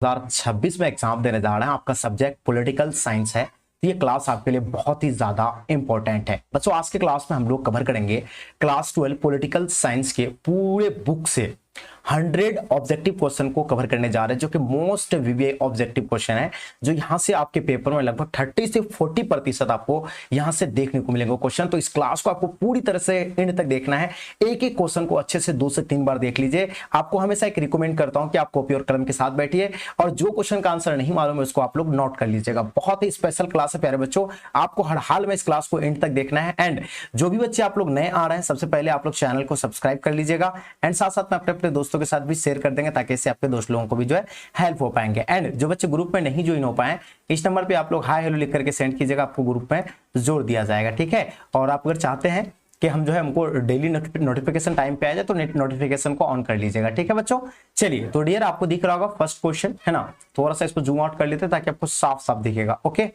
2026 में एग्जाम देने जा रहे हैं, आपका सब्जेक्ट पॉलिटिकल साइंस है, तो ये क्लास आपके लिए बहुत ही ज्यादा इंपॉर्टेंट है। बच्चों आज के क्लास में हम लोग कवर करेंगे क्लास 12 पॉलिटिकल साइंस के पूरे बुक से 100 ऑब्जेक्टिव क्वेश्चन को कवर करने जा रहे हैं, जो कि मोस्ट वीवीआई ऑब्जेक्टिव क्वेश्चन है, जो यहां से आपके पेपर में लगभग 30 से 40% आपको यहां से देखने को मिलेंगे क्वेश्चन। तो इस क्लास को आपको पूरी तरह से एंड तक देखना है, एक एक क्वेश्चन को अच्छे से 2 से 3 बार देख लीजिए। आपको हमेशा एक रिकमेंड करता हूं कि आप कॉपी और कलम के साथ बैठिए और जो क्वेश्चन का आंसर नहीं मालूम है उसको आप लोग नोट कर लीजिएगा। बहुत ही स्पेशल क्लास है प्यारे बच्चों, आपको हर हाल में इस क्लास को एंड तक देखना है। एंड जो भी बच्चे आप लोग नए आ रहे हैं, सबसे पहले आप लोग चैनल को सब्सक्राइब कर लीजिएगा एंड साथ साथ में अपने दोस्तों के साथ भी शेयर कर देंगे, ताकि इससे आपके दोस्त लोगों को भी जो है हेल्प हो पाएंगे। एंड जो बच्चे ग्रुप में नहीं ज्वाइन हो पाए, इस नंबर पे आप लोग हाय हेलो लिख करके सेंड कीजिएगा, आपको ग्रुप में जोड़ दिया जाएगा, ठीक है। और आप अगर चाहते हैं कि हम जो है हमको डेली नोटिफिकेशन टाइम पे आ जाए, तो नोटिफिकेशन को ऑन कर लीजिएगा, ठीक है बच्चों। चलिए तो डियर आपको दिख रहा होगा फर्स्ट क्वेश्चन है ना, थोड़ा सा इसको जूम आउट कर लेते हैं ताकि आपको साफ साफ दिखेगा। ओके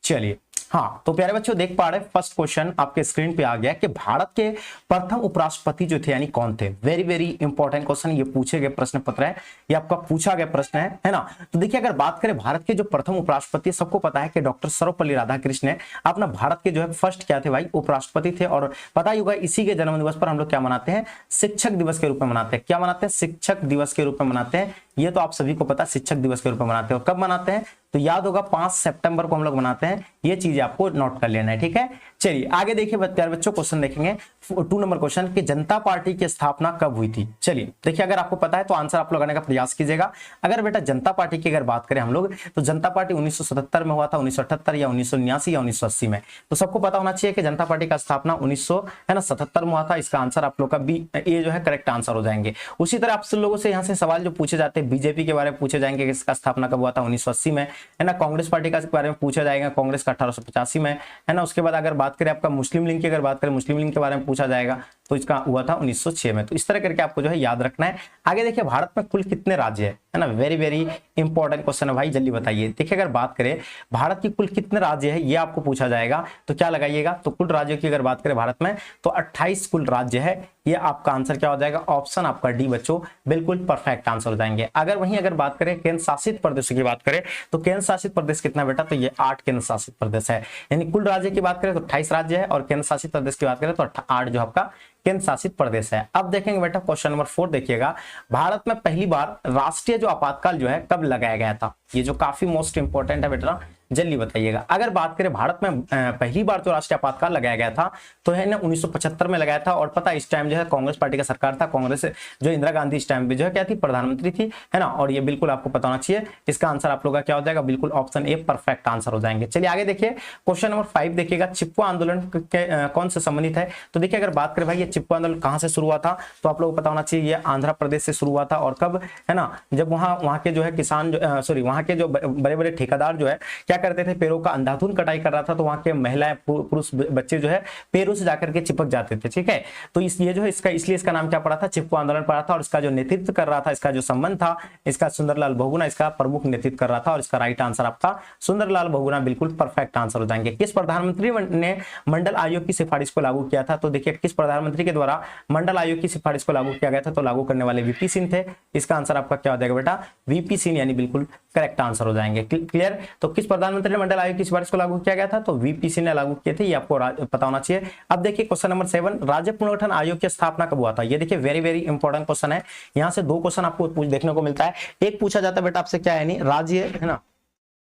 चलिए, हाँ तो प्यारे बच्चों देख पा रहे हैं फर्स्ट क्वेश्चन आपके स्क्रीन पे आ गया कि भारत के प्रथम उपराष्ट्रपति जो थे यानी कौन थे। वेरी वेरी इंपॉर्टेंट क्वेश्चन, ये पूछे गए प्रश्न पत्र है, ये आपका पूछा गया प्रश्न है ना। तो देखिए अगर बात करें भारत के जो प्रथम उपराष्ट्रपति, सबको पता है कि डॉक्टर सर्वपल्ली राधाकृष्ण है अपना भारत के जो है फर्स्ट क्या थे भाई, उपराष्ट्रपति थे। और पता ही होगा इसी के जन्म दिवस पर हम लोग क्या मनाते हैं, शिक्षक दिवस के रूप में मनाते हैं। क्या मनाते हैं, शिक्षक दिवस के रूप में मनाते हैं। ये तो आप सभी को पता है शिक्षक दिवस के रूप में मनाते हैं। और कब मनाते हैं तो याद होगा 5 सितंबर को हम लोग मनाते हैं। ये चीज आपको नोट कर लेना है, ठीक है। चलिए आगे देखिए प्यारे बच्चों, क्वेश्चन देखेंगे 2 नंबर क्वेश्चन कि जनता पार्टी की स्थापना कब हुई थी। चलिए देखिए अगर आपको पता है तो आंसर आप लगाने का प्रयास कीजिएगा। अगर बेटा जनता पार्टी की अगर बात करें हम लोग, तो जनता पार्टी 1977 में हुआ था, 1978 या 1979 या 1980 में। तो सबको पता होना चाहिए कि जनता पार्टी का स्थापना 1977 में हुआ था। इसका आंसर आप लोग का बी, ये जो है करेक्ट आंसर हो जाएंगे। उसी तरह आप सब लोगों से यहाँ से सवाल जो पूछे जाते हैं बीजेपी के बारे में पूछे जाएंगे कि इसका स्थापना कब हुआ था, 1980 में है ना। कांग्रेस पार्टी का बारे में पूछा जाएगा, कांग्रेस का 1885 में है ना। उसके बाद अगर बात करें आपका मुस्लिम लीग की, अगर बात करें मुस्लिम लीग के बारे में पूछा जाएगा तो इसका हुआ था 1906 में। तो इस तरह करके आपको जो है याद रखना है। आगे देखिए भारत में कुल कितने राज्य है ना, वेरी वेरी इंपॉर्टेंट क्वेश्चन है भाई, जल्दी बताइए। देखिए अगर बात करें भारत की कुल कितने राज्य है, ये आपको पूछा जाएगा तो क्या लगाइएगा, तो कुल राज्यों की अगर बात करें भारत में तो 28 कुल राज्य है। ये आपका आंसर क्या हो जाएगा, ऑप्शन आपका डी बच्चों, बिल्कुल परफेक्ट आंसर हो जाएंगे। अगर वहीं अगर बात करें केंद्र शासित प्रदेशों की बात करें, तो केंद्र शासित प्रदेश कितना बेटा, तो ये 8 केंद्र शासित प्रदेश है। यानी कुल राज्य की बात करें तो 28 राज्य है और केंद्र शासित प्रदेश की बात करें तो 8 जो आपका केंद्र शासित प्रदेश है। अब देखेंगे बेटा क्वेश्चन नंबर 4 देखिएगा, भारत में पहली बार राष्ट्रीय जो आपातकाल जो है कब लगाया गया था। ये जो काफी मोस्ट इंपॉर्टेंट है बेटा, जल्दी बताइएगा। अगर बात करें भारत में पहली बार जो राष्ट्रीय आपातकाल लगाया गया था तो है ना 1975 में लगाया था। और पता इस टाइम जो है कांग्रेस पार्टी का सरकार था, कांग्रेस जो इंदिरा गांधी इस टाइम पे जो है क्या थी, प्रधानमंत्री थी है ना। और ये बिल्कुल आपको पता होना चाहिए। इसका आंसर आप लोग का क्या हो जाएगा, बिल्कुल ऑप्शन ए परफेक्ट आंसर हो जाएंगे। चलिए आगे देखिए क्वेश्चन नंबर 5 देखिएगा, चिपको आंदोलन कौन से संबंधित है। तो देखिए अगर बात करें भाई ये चिपको आंदोलन कहां से शुरू हुआ था, तो आप लोगों को पता होना चाहिए ये आंध्र प्रदेश से शुरू हुआ था। और कब है ना, जब वहां के जो है किसान सॉरी वहां के जो बड़े बड़े ठेकेदार जो है क्या करते थे, पेड़ों का अंधाधुंध कटाई कर रहा था, तो वहां के महिलाएं पुरुष बच्चे जो है पेड़ों से जाकर के चिपक जाते थे, ठीक है। तो ये जो है इसका इसलिए इसका नाम क्या पड़ा था, चिपको आंदोलन पड़ा था। और इसका जो नेतृत्व कर रहा था, इसका जो संबंध था, इसका सुंदरलाल बहुगुणा इसका प्रमुख नेतृत्व कर रहा था। और इसका राइट आंसर आपका सुंदरलाल बहुगुणा बिल्कुल परफेक्ट आंसर हो जाएंगे। किस प्रधानमंत्री ने मंडल आयोग की सिफारिश को लागू किया था, तो देखिए किस प्रधानमंत्री के द्वारा मंडल आयोग की सिफारिश को लागू किया गया था, तो लागू करने वाले वीपी सिंह थे। इसका आंसर आपका क्या हो जाएगा बेटा, वीपी सिंह, यानी बिल्कुल करेक्ट आंसर हो जाएंगे। क्लियर। तो किस प्रधानमंत्री ने मंडल आयोग की सिफारिश को लागू किया गया था, तो वीपी सिंह ने लागू किए थे, ये आपको पता होना चाहिए। अब देखिए क्वेश्चन नंबर 7, राज्य पुनर्गठन आयोग की स्थापना कब हुआ था। ये देखिए वेरी वेरी इंपॉर्टेंट क्वेश्चन है। यहाँ से 2 क्वेश्चन आपको देखने को मिलता है। एक पूछा जाता है बेटा आपसे क्या है, नहीं राज्य है ना,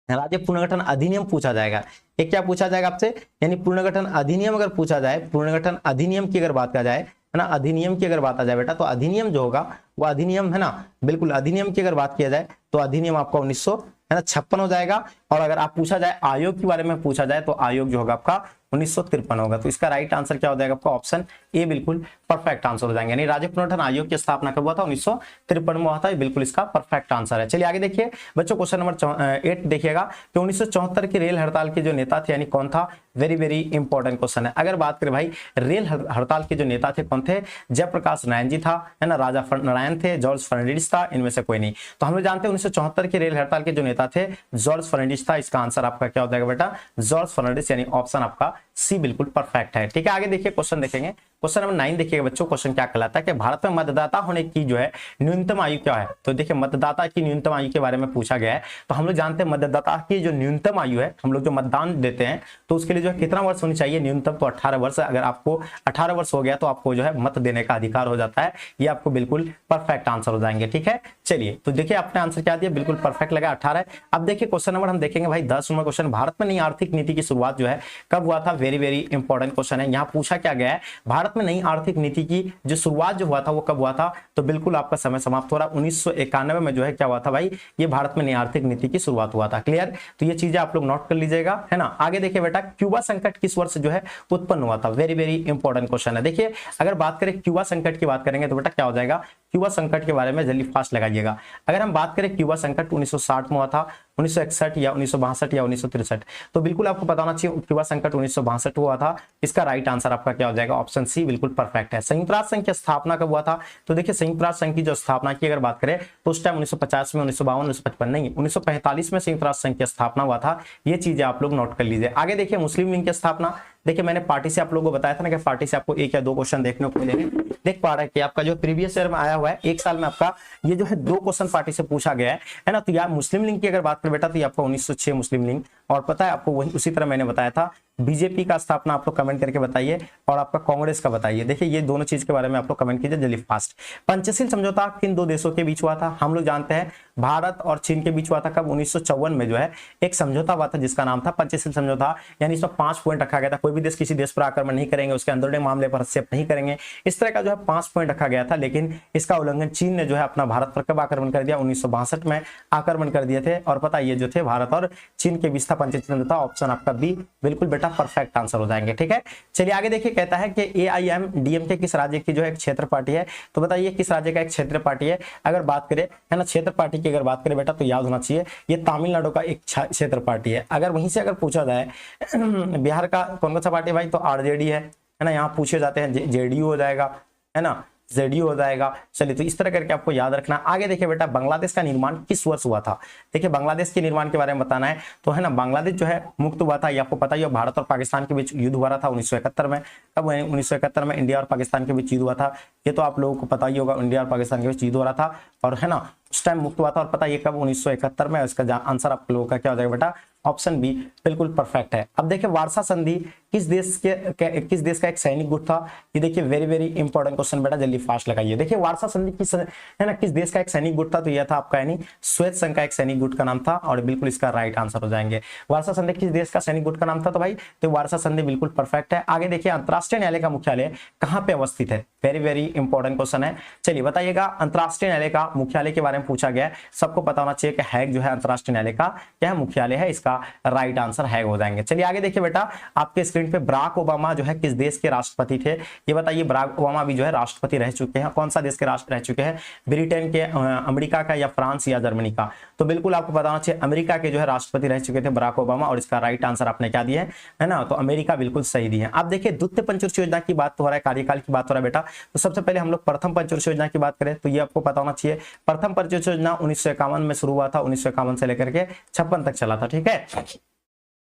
राज्य पुनर्गठन अधिनियम पूछा जाएगा। एक क्या पूछा जाएगा आपसे, यानी पुनर्गठन अधिनियम अगर पूछा जाए, पुनर्गठन अधिनियम की अगर बात किया जाए है ना, अधिनियम की अगर बात आ जाए बेटा, तो अधिनियम जो होगा वो अधिनियम है ना, बिल्कुल अधिनियम की अगर बात किया जाए तो अधिनियम आपका 1956 हो जाएगा। और अगर आप पूछा जाए आयोग के बारे में पूछा जाए तो आयोग जो होगा आपका 1953 होगा। तो इसका राइट आंसर क्या हो जाएगा आपका, ऑप्शन ए बिल्कुल परफेक्ट आंसर हो जाएंगे। यानी राज्य पुनर्गठन आयोग की स्थापना कब हुआ था, 1953 में हुआ था। बिल्कुल इसका परफेक्ट आंसर है। चलिए आगे देखिए बच्चों क्वेश्चन नंबर 8 देखिएगा कि 1974 की रेल हड़ताल के जो नेता थे यानी कौन था, वेरी वेरी इंपॉर्टेंट क्वेश्चन है। अगर बात करें भाई रेल हड़ताल के जो नेता थे कौन थे, जयप्रकाश नारायण जी था है ना, राजा नारायण थे, जॉर्ज फर्नांडिस था, इनमें से कोई नहीं। तो हम लोग जानते हैं 1974 की रेल हड़ताल के जो नेता थे जॉर्ज फर्नांडिस था। इसका आंसर आपका क्या हो जाएगा बेटा, जॉर्ज फर्नांडिस, यानी ऑप्शन आपका सी बिल्कुल परफेक्ट है। ठीक है आगे देखिए क्वेश्चन देखेंगे क्वेश्चन नंबर 9 देखिएगा बच्चों, क्वेश्चन क्या कहलाता है कि भारत में मतदाता होने की जो है न्यूनतम आयु क्या है। तो देखिए मतदाता की न्यूनतम आयु के बारे में पूछा गया है। तो हम लोग जानते हैं मतदाता की जो न्यूनतम आयु है, हम लोग जो मतदान देते हैं तो उसके लिए जो है कितना वर्ष होनी चाहिए, न्यूनतम तो 18 वर्ष। अगर आपको 18 वर्ष हो गया तो आपको जो है मत देने का अधिकार हो जाता है। ये आपको बिल्कुल परफेक्ट आंसर हो जाएंगे। ठीक है, चलिए तो देखिए आपने आंसर क्या दिया, बिल्कुल परफेक्ट लगा 18। अब देखिए क्वेश्चन नंबर हम देखेंगे भाई 10 नंबर क्वेश्चन, भारत में नई आर्थिक नीति की शुरुआत जो है कब हुआ था। वेरी वेरी इंपॉर्टेंट क्वेश्चन है। यहाँ पूछा क्या गया है, भारत में नई आर्थिक नीति की जो शुरुआत जो हुआ था वो कब हुआ था। तो बिल्कुल आपका समय समाप्त हो रहा, 1991 में जो है क्या हुआ था भाई, ये भारत में नई आर्थिक नीति की शुरुआत हुआ था। क्लियर, तो ये चीजें आप लोग नोट कर लीजिएगा, है ना। आगे देखिए बेटा, क्यूबा संकट किस वर्ष जो है उत्पन्न हुआ था। वेरी वेरी इंपॉर्टेंट क्वेश्चन है। देखिए अगर बात करें क्यूबा संकट की बात करेंगे तो बेटा क्या हो जाएगा, क्यूबा संकट के बारे में जल्दी फास्ट लगाइएगा। अगर हम बात करें क्यूबा संकट 1960 में हुआ था, 1961 या 1962 या 1963, तो बिल्कुल आपको बताना चाहिए क्यूबा संकट 1962 हुआ था। इसका राइट आंसर आपका क्या हो जाएगा, ऑप्शन सी बिल्कुल परफेक्ट है। संयुक्त राष्ट्र संघ की स्थापना कब हुआ था। तो देखिए संयुक्त राष्ट्र संघ की जो स्थापना की अगर बात करें तो उस टाइम 1950 में, 1952, 1955 नहीं, 1945 में संयुक्त राष्ट्र संघ की स्थापना हुआ था। ये चीजें आप लोग नोट कर लीजिए। आगे देखिए मुस्लिम लीग की स्थापना, देखिए मैंने पार्टी से आप लोगों को बताया था ना कि पार्टी से आपको एक या दो क्वेश्चन देखने को मिलेंगे। देख पा रहे हैं कि आपका जो प्रीवियस ईयर में आया हुआ है, एक साल में आपका ये जो है 2 क्वेश्चन पार्टी से पूछा गया है ना। तो यार मुस्लिम लीग की अगर बात करें बेटा तो ये आपका 1906 मुस्लिम लीग, और पता है आपको वही उसी तरह मैंने बताया था बीजेपी का स्थापना आप लोग कमेंट करके बताइए, और आपका कांग्रेस का बताइए। देखिए ये दोनों चीज के बारे में आप लोग कमेंट कीजिए जल्दी फास्ट। पंचशील समझौता किन 2 देशों के बीच हुआ था। हम लोग जानते हैं भारत और चीन के बीच हुआ था। कब, 1954 में जो है एक समझौता हुआ था जिसका नाम था पंचशील समझौता। यानी इसमें 5 पॉइंट रखा गया था, कोई भी देश किसी देश पर आक्रमण नहीं करेंगे, उसके अंदरूनी मामले पर हस्तक्षेप नहीं करेंगे, इस तरह का जो है 5 पॉइंट रखा गया था। लेकिन इसका उल्लंघन चीन ने जो है अपना भारत पर कब आक्रमण कर दिया, 1962 में आक्रमण कर दिए थे। और पता ये जो थे भारत और चीन के बीच था पंचशील समझौता। ऑप्शन आपका बी बिल्कुल बेटा परफेक्ट आंसर हो जाएंगे। ठीक है, चलिए आगे देखिए, कहता है कि AIMDMK किस राज्य की जो है एक क्षेत्र पार्टी है। तो बताइए किस राज्य का एक क्षेत्र पार्टी है। अगर बात करें है ना क्षेत्र पार्टी की अगर बात करें बेटा तो याद होना चाहिए ये तमिलनाडु का एक क्षेत्र पार्टी है। अगर वहीं से अगर पूछा जाए बिहार का कौन सा पार्टी भाई, तो RJD है ना। यहाँ पूछे जाते हैं JDU हो जाएगा, है ना, ZDU हो जाएगा। चलिए तो इस तरह करके आपको याद रखना। आगे देखिए बेटा, बांग्लादेश का निर्माण किस वर्ष हुआ था। देखिए बांग्लादेश के निर्माण के बारे में बताना है तो है ना, बांग्लादेश जो है मुक्त हुआ था, ये आपको पता ही है। भारत और पाकिस्तान के बीच युद्ध हुआ था 1971 में। कब, 1971 में इंडिया और पाकिस्तान के बीच युद्ध हुआ था। ये तो आप लोगों को पता ही होगा, इंडिया और पाकिस्तान के बीच युद्ध हो रहा था, और है ना उस टाइम मुक्त हुआ था। और पता ये कब, 1971 में। इसका आंसर आप लोगों का क्या हो जाएगा बेटा, ऑप्शन बी बिल्कुल परफेक्ट है। अब देखिए वारसा संधि किस देश का एक सैनिक गुट था। ये देखिए वेरी वेरी इंपॉर्टेंट क्वेश्चन बेटा, जल्दी फास्ट लगाइए। देखिए वारसा संधि किस है ना किस देश का एक सैनिक गुट था। तो यह था आपका यानी श्वेत संघ का एक सैनिक गुट का नाम था, और बिल्कुल इसका राइट आंसर हो जाएंगे। वारसा संधि किस देश का सैनिक गुट का नाम था, तो भाई तो वारसा संधि बिल्कुल परफेक्ट है। आगे देखिए, अंतरराष्ट्रीय न्यायालय का मुख्यालय कहाँ पे अवस्थित है। वेरी वेरी इंपॉर्टेंट क्वेश्चन है। चलिए बताइएगा, अंतरराष्ट्रीय न्यायालय का मुख्यालय के बारे में पूछा गया है। सबको पता होना चाहिए कि हैग जो है अंतरराष्ट्रीय न्यायालय का क्या मुख्यालय है। इसका राइट आंसर हैग हो जाएंगे। चलिए आगे देखिए बेटा, आपके स्क्रीन पे बराक ओबामा जो है किस देश के राष्ट्रपति थे। ये बताइए, बराक ओबामा भी जो है राष्ट्रपति रह चुके हैं। कौन सा देश के राष्ट्र रह चुके हैं, ब्रिटेन के, अमेरिका का, या फ्रांस या जर्मनी का। तो बिल्कुल आपको पता होना चाहिए अमेरिका के जो है राष्ट्रपति रह चुके थे बराक ओबामा, और इसका राइट आंसर आपने क्या दिया है ना, तो अमेरिका बिल्कुल सही दी है। आप देखिए द्वितीय पंचवर्षीय योजना की बात हो रहा है, कार्यकाल की बात हो रहा है बेटा। तो सबसे पहले हम लोग प्रथम पंचवर्षीय योजना की बात करें तो ये आपको पता होना चाहिए। प्रथम पंचवर्षीय योजना 1951 में शुरू हुआ था, 1951 से लेकर के 56 तक चला था। ठीक है,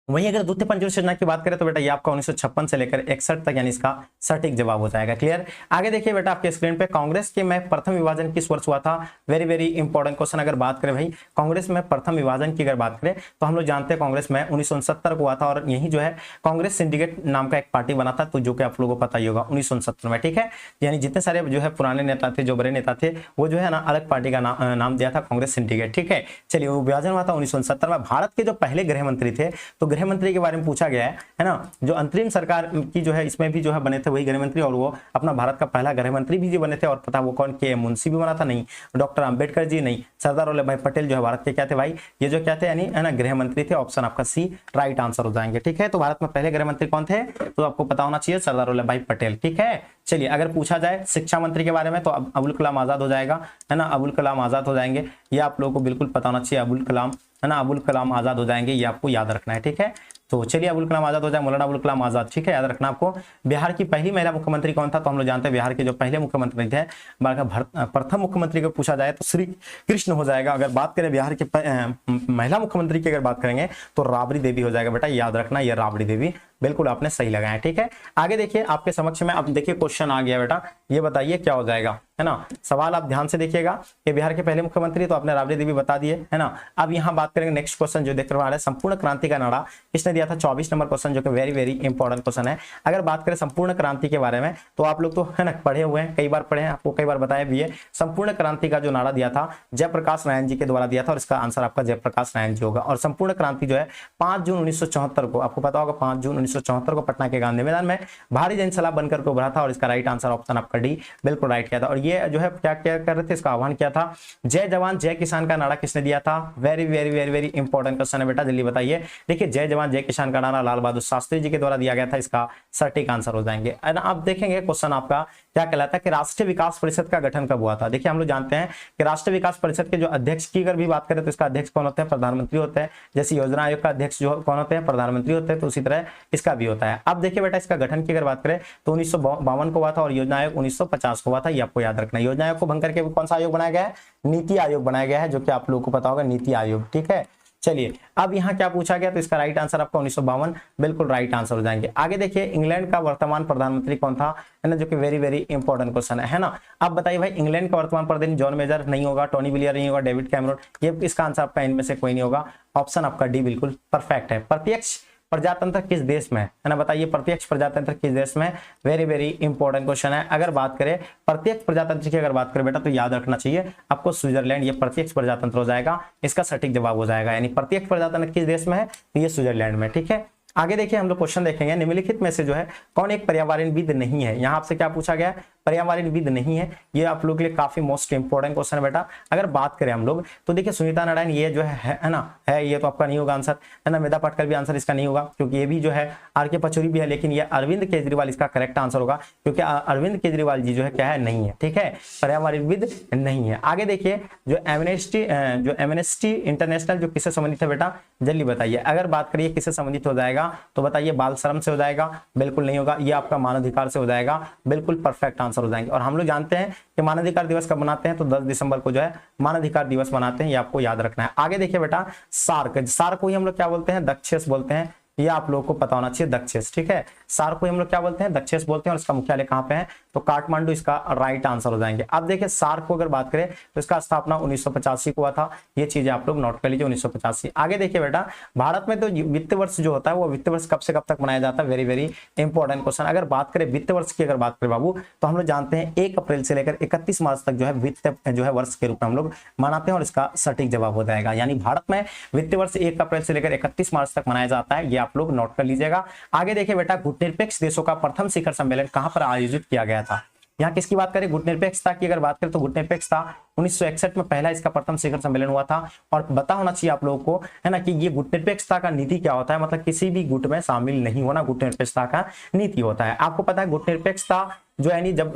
वहीं अगर द्वितीय पंचवर्षीय योजना की बात करें तो बेटा ये आपका 1956 से लेकर 61 तक, यानी इसका सटीक जवाब हो जाएगा। क्लियर, आगे देखिए बेटा, आपके स्क्रीन पे कांग्रेस के में प्रथम विभाजन किस वर्ष हुआ था। Very very important question. अगर बात करें भाई कांग्रेस में प्रथम विभाजन की अगर बात करें तो हम लोग जानते हैं कांग्रेस में 1969 को हुआ था, और यही जो है कांग्रेस सिंडिकेट नाम का एक पार्टी बना था, तो जो कि आप लोगों को पता ही होगा 1969 में। ठीक है, यानी जितने सारे जो है पुराने नेता थे, जो बड़े नेता थे, वो जो है ना अलग पार्टी का नाम दिया था कांग्रेस सिंडिकेट। ठीक है, चलिए वो विभाजन हुआ था 1969 में। भारत के जो पहले गृह मंत्री थे, तो गृह मंत्री के बारे में पूछा गया है ना, जो अंतरिम सरकार की जो है इसमें भी जो है बने थे वही गृह मंत्री, और वो अपना भारत का पहला गृह मंत्री भी जो बने थे। और पता वो कौन, के मुंशी भी बना था, नहीं, डॉक्टर अंबेडकर जी, नहीं, सरदार वल्लभ भाई पटेल जो है भारत के क्या थे भाई, ये जो क्या थे यानी है ना गृह मंत्री थे। ऑप्शन आपका सी राइट आंसर हो जाएंगे। ठीक है, तो भारत में पहले गृह मंत्री कौन थे, तो आपको पता होना चाहिए सरदार वल्लभ भाई पटेल। ठीक है, चलिए अगर पूछा जाए शिक्षा मंत्री के बारे में तो अबुल कलाम आजाद हो जाएगा, है ना, अबुल कलाम आजाद हो जाएंगे। ये आप लोगों को बिल्कुल पता होना चाहिए, अबुल कलाम, है ना, अबुल कलाम आजाद हो जाएंगे, ये आपको याद रखना है। ठीक है, तो चलिए अबुल कलाम आजाद हो जाए, मौलाना अबुल कलाम आजाद, ठीक है, याद रखना आपको। बिहार की पहली महिला मुख्यमंत्री कौन था, तो हम लोग जानते हैं बिहार के जो पहले मुख्यमंत्री थे, प्रथम मुख्यमंत्री को पूछा जाए तो श्री कृष्ण हो जाएगा। अगर बात करें बिहार के महिला मुख्यमंत्री की अगर बात करेंगे तो राबड़ी देवी हो जाएगा बेटा, याद रखना ये राबड़ी देवी, बिल्कुल आपने सही लगाया, ठीक है। आगे देखिए आपके समक्ष में, अब देखिए क्वेश्चन आ गया बेटा, ये बताइए क्या हो जाएगा, है ना। सवाल आप ध्यान से देखिएगा कि बिहार के पहले मुख्यमंत्री तो आपने राबड़ी देवी बता दिए, है ना। अब यहाँ बात करेंगे नेक्स्ट क्वेश्चन जो देख रहे हैं, संपूर्ण क्रांति का नारा किसने दिया था, 24 नंबर क्वेश्चन, जो कि वेरी वेरी इंपॉर्टेंट क्वेश्चन है। अगर बात करें संपूर्ण क्रांति के बारे में तो आप लोग तो है ना पढ़े हुए हैं, कई बार पढ़े हैं, आपको कई बार बताया भी है। संपूर्ण क्रांति का जो नारा दिया था जयप्रकाश नारायण जी के द्वारा दिया था, और इसका आंसर आपका जयप्रकाश नारायण जी होगा। और संपूर्ण क्रांति जो है 5 जून 1974 को, आपको पता होगा 5 जून 1974 को पटना के गांधी मैदान में भारी जनसभा बनकर के उभरा था, और इसका राइट आंसर ऑप्शन आपका डी बिल्कुल राइट किया था। और ये जो है क्या क्या कर रहे थे, इसका आह्वान किया था। जय जवान जय किसान का नारा किसने दिया था, very very very very important question है बेटा, जल्दी बताइए। देखिए जय जवान जय किसान का नारा लाल बहादुर शास्त्री जी के द्वारा दिया गया था, इसका सटीक आंसर हो जाएंगे। अब देखेंगे क्वेश्चन आपका क्या कहलाता है कि राष्ट्रीय विकास परिषद का गठन कब हुआ था। देखिए हम लोग जानते हैं कि राष्ट्रीय विकास परिषद के जो अध्यक्ष की अगर भी बात करें तो इसका अध्यक्ष कौन होते हैं, प्रधानमंत्री होते हैं। जैसे योजना आयोग का अध्यक्ष जो कौन होते हैं, प्रधानमंत्री होते हैं, तो उसी तरह इसका भी होता है। अब देखिए बेटा इसका गठन की अगर बात करें तो 1952 को हुआ था, और योजना आयोग 1950 को हुआ था, ये आपको याद रखना है। योजना आयोग को भंग करके कौन सा आयोग बनाया गया है, नीति आयोग बनाया गया है, जो कि आप लोगों को पता होगा नीति आयोग, ठीक है। चलिए अब यहाँ क्या पूछा गया, तो इसका राइट आंसर आपका 1952 बिल्कुल राइट आंसर हो जाएंगे। आगे देखिए इंग्लैंड का वर्तमान प्रधानमंत्री कौन था, है ना, जो कि वेरी वेरी इंपॉर्टेंट क्वेश्चन है ना। अब बताइए भाई इंग्लैंड का वर्तमान प्रधानमंत्री जॉन मेजर नहीं होगा, टोनी ब्लेयर नहीं होगा, डेविड कैमरून, ये इसका आंसर आपका इनमें से कोई नहीं होगा। ऑप्शन आपका डी बिल्कुल परफेक्ट है। प्रत्यक्ष प्रजातंत्र किस देश में है ना, बताइए प्रत्यक्ष प्रजातंत्र किस देश में, वेरी वेरी इंपॉर्टेंट क्वेश्चन है। अगर बात करें प्रत्यक्ष प्रजातंत्र की अगर बात करें बेटा तो याद रखना चाहिए आपको स्विट्जरलैंड, ये प्रत्यक्ष प्रजातंत्र हो जाएगा, इसका सटीक जवाब हो जाएगा। यानी प्रत्यक्ष प्रजातंत्र किस देश में है, तो ये स्विट्जरलैंड में, ठीक है। आगे देखिए हम लोग क्वेश्चन देखेंगे, निम्नलिखित में से जो है कौन एक पर्यावरणविद नहीं है। यहाँ आपसे क्या पूछा गया, पर्यावरणविद नहीं है, ये आप लोगों के लिए काफी मोस्ट इंपोर्टेंट क्वेश्चन है बेटा। अगर बात करें हम लोग तो देखिए सुनीता नारायण ये जो है ना, है ये तो आपका नहीं होगा आंसर, है ना। मेधा पाटकर भी आंसर इसका नहीं होगा, क्योंकि ये भी जो है आर.के. पचौरी भी है, लेकिन ये अरविंद केजरीवाल इसका करेक्ट आंसर होगा, क्योंकि अरविंद केजरीवाल जी जो है क्या है, नहीं है, ठीक है, पर्यावरणविद नहीं है। आगे देखिए जो एमनेस्टी इंटरनेशनल जो किससे संबंधित है बेटा, जल्दी बताइए। अगर बात करिए किससे संबंधित हो जाएगा तो बताइए बाल श्रम से हो जाएगा, बिल्कुल नहीं होगा। ये आपका मानवाधिकार से हो जाएगा, बिल्कुल परफेक्ट आंसर हो जाएंगे। और हम लोग जानते हैं कि मानवाधिकार दिवस कब मनाते हैं, तो 10 दिसंबर को जो है मानवाधिकार दिवस मनाते हैं, ये आपको याद रखना है। आगे देखिए बेटा सार्क को ही हम लोग क्या बोलते हैं, दक्षेस बोलते हैं, ये आप लोगों को पता होना चाहिए, दक्षेस, ठीक है। सार्क को हम लोग क्या बोलते हैं, दक्षेस बोलते हैं, और इसका मुख्यालय कहाँ पे है, तो काठमांडू इसका राइट आंसर हो जाएंगे। अब देखिए सार्क को अगर बात करें तो इसका स्थापना 1985 को हुआ था, ये चीजें आप लोग नोट कर लीजिए, 1985। आगे देखिए बेटा भारत में तो वित्त वर्ष जो होता है वो वित्त वर्ष कब से कब तक मनाया जाता है, वेरी वेरी इंपॉर्टेंट क्वेश्चन। अगर बात करें वित्त वर्ष की अगर बात करें बाबू, तो हम लोग जानते हैं 1 अप्रैल से लेकर 31 मार्च तक जो है वित्त जो है वर्ष के रूप में हम लोग मनाते हैं, और इसका सटीक जवाब हो जाएगा। यानी भारत में वित्त वर्ष 1 अप्रैल से लेकर 31 मार्च तक मनाया जाता है, ये आप लोग नोट कर लीजिएगा। आगे देखिए बेटा गुटनिरपेक्ष देशों का प्रथम शिखर सम्मेलन कहां पर आयोजित किया गया था। यहाँ किसकी बात करें, गुटनिरपेक्षता की अगर बात करें तो गुटनिरपेक्षता 1961 में पहला इसका प्रथम शिखर सम्मेलन हुआ था। और पता होना चाहिए आप लोगों को, है ना, कि ये गुटनिरपेक्षता का नीति क्या होता है, मतलब किसी भी गुट में शामिल नहीं होना गुटनिरपेक्षता का नीति होता है। आपको पता है गुटनिरपेक्षता जो यानी जब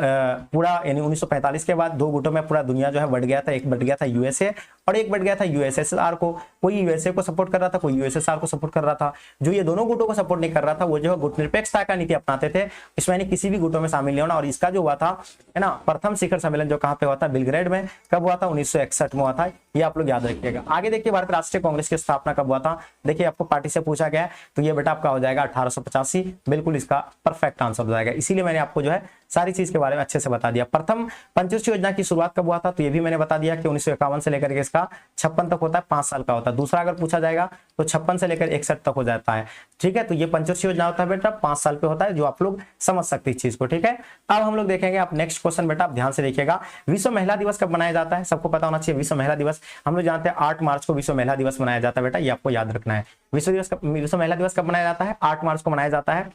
पूरा यानी 1945 के बाद 2 गुटों में पूरा दुनिया जो है बढ़ गया था, एक बढ़ गया था यूएसए और एक बढ़ गया था यूएसएसआर को। कोई यूएसए को सपोर्ट कर रहा था, कोई यूएसएसआर को सपोर्ट कर रहा था। जो ये दोनों गुटों को सपोर्ट नहीं कर रहा था वो जो है गुटनिरपेक्षता का नीति अपनाते थे, इसमें यानी किसी भी गुटों में शामिल नहीं होना। और इसका जो हुआ था, है ना, प्रथम शिखर सम्मेलन जो कहाँ पे हुआ था, बेलग्रेड में, कब हुआ था, 1961 में हुआ था, ये आप लोग याद रखिएगा। आगे देखिए भारतीय राष्ट्रीय कांग्रेस की स्थापना कब हुआ था, देखिए आपको पार्टी से पूछा गया है, तो ये बेटा आपका हो जाएगा 1885, बिल्कुल इसका परफेक्ट आंसर हो जाएगा। इसीलिए मैंने आपको जो है सारी चीज के बारे में अच्छे से बता दिया। प्रथम पंचवर्षीय योजना की शुरुआत कब हुआ था, तो ये भी मैंने बता दिया कि 1951 से लेकर के इसका 56 तक होता है, 5 साल का होता है। दूसरा अगर पूछा जाएगा तो 56 से लेकर 61 तक हो जाता है, ठीक है। तो ये पंचवर्षीय योजना होता है बेटा, 5 साल पे होता है, जो आप लोग समझ सकते हैं इस चीज को, ठीक है। अब हम लोग देखेंगे आप नेक्स्ट क्वेश्चन बेटा, आप ध्यान से देखिएगा। विश्व महिला दिवस कब मनाया जाता है, सबको पता होना चाहिए। विश्व महिला दिवस हम लोग जानते हैं 8 मार्च को विश्व महिला दिवस मनाया जाता है बेटा, ये आपको याद रखना है। विश्व महिला दिवस कब मनाया जाता है, 8 मार्च को मनाया जाता है,